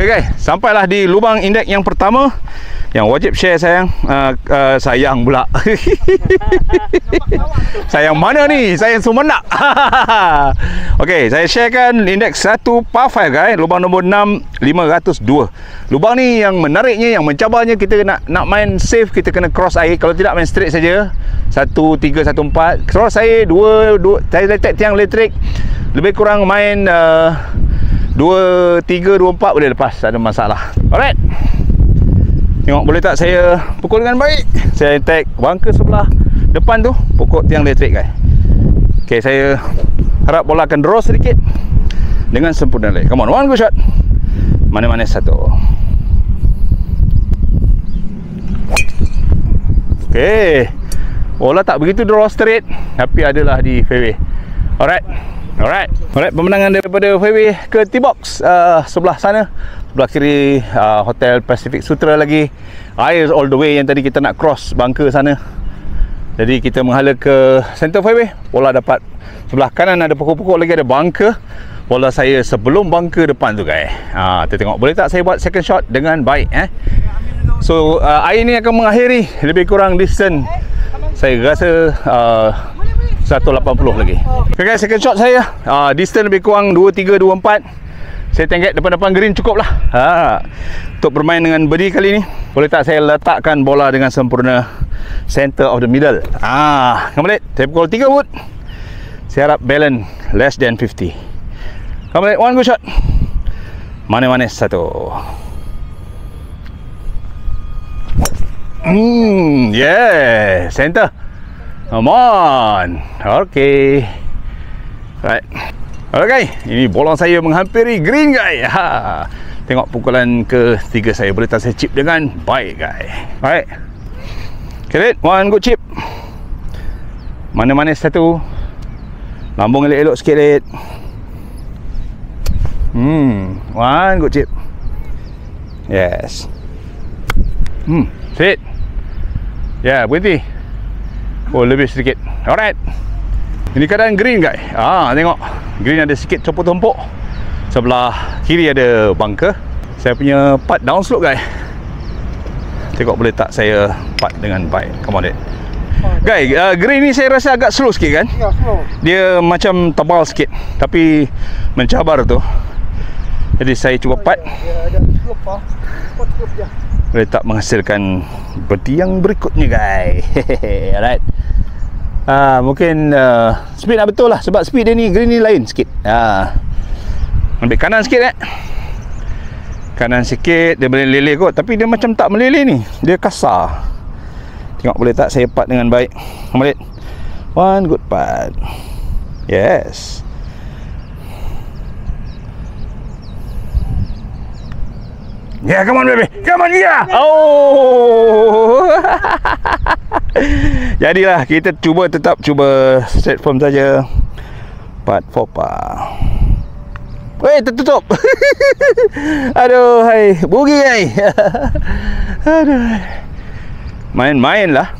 Okay guys, sampailah di lubang indeks yang pertama. Yang wajib share sayang. Sayang pula. Sayang mana ni? Sayang Sumenap. Okay, saya sharekan indeks 1 par 5 guys. Lubang nombor 6, 502. Lubang ni yang menariknya, yang mencabarnya, kita nak main safe, kita kena cross air. Kalau tidak main straight saja. 1, 3, 1, 4. Cross air 2 saya letak tiang elektrik. Lebih kurang main 2, 3, 2, 4 boleh lepas, tak ada masalah. Alright. Tengok boleh tak saya pukul dengan baik. Saya tag bunker sebelah depan tu, pokok tiang elektrik guys. Okay, saya harap bola akan draw sedikit dengan sempurna lagi. Come on, one good shot. Mana-mana satu. Okay, bola tak begitu draw straight, tapi adalah di fairway. Alright. Pemenangan daripada fairway ke tee box sebelah sana. Sebelah kiri Hotel Pacific Sutra lagi. Air all the way yang tadi kita nak cross bunker sana. Jadi kita menghala ke center fairway. Bola dapat sebelah kanan ada pokok-pokok lagi, ada bunker. Bola saya sebelum bunker depan tu guys. Kita tengok boleh tak saya buat second shot dengan baik So air ni akan mengakhiri lebih kurang distance saya rasa 180 lagi. Okay guys, second shot saya distance lebih kurang 23, 24. Saya tengok depan-depan green cukup lah untuk bermain dengan birdie kali ni. Boleh tak saya letakkan bola dengan sempurna center of the middle. Kembali, saya pukul 3 wood. Saya harap balance less than 50. Kembali, one good shot. Mana-mana satu. Yeah, center. Come on. Okay. Right. Alright, ini bola saya menghampiri green guys. Tengok pukulan ketiga saya, boleh tak saya chip dengan baik guys. Alright. Okay, one good chip. Mana-mana satu. Lambung elok-elok sikit late. One good chip. Yes. Sit. Ya, berhenti. Oh, lebih sedikit. Alright. Ini keadaan green guys. Tengok. Green ada sikit tumpuk-tumpuk. Sebelah kiri ada bunker. Saya punya putt down slope guys. Tengok boleh tak saya putt dengan baik. Come on it. Guys, green ni saya rasa agak slow sikit kan? Ya, slow. Dia macam tebal sikit, tapi mencabar tu. Jadi saya cuba putt. Dia ada slope je. Boleh tak menghasilkan birdie yang berikutnya guys. Alright. Mungkin speed nak betul lah, sebab speed dia ni green ni lain sikit. Ambil kanan sikit kanan sikit, dia boleh meleleh kot, tapi dia macam tak meleleh ni, dia kasar. Tengok boleh tak saya putt dengan baik. Kembali, one good putt. Yes. Yeah, come on baby, come on, yeah. Oh. Jadilah kita tetap cuba straight form saja. Putt for par. Weh, tertutup. Aduh, hai, bugi hai. Aduh. Main-main lah.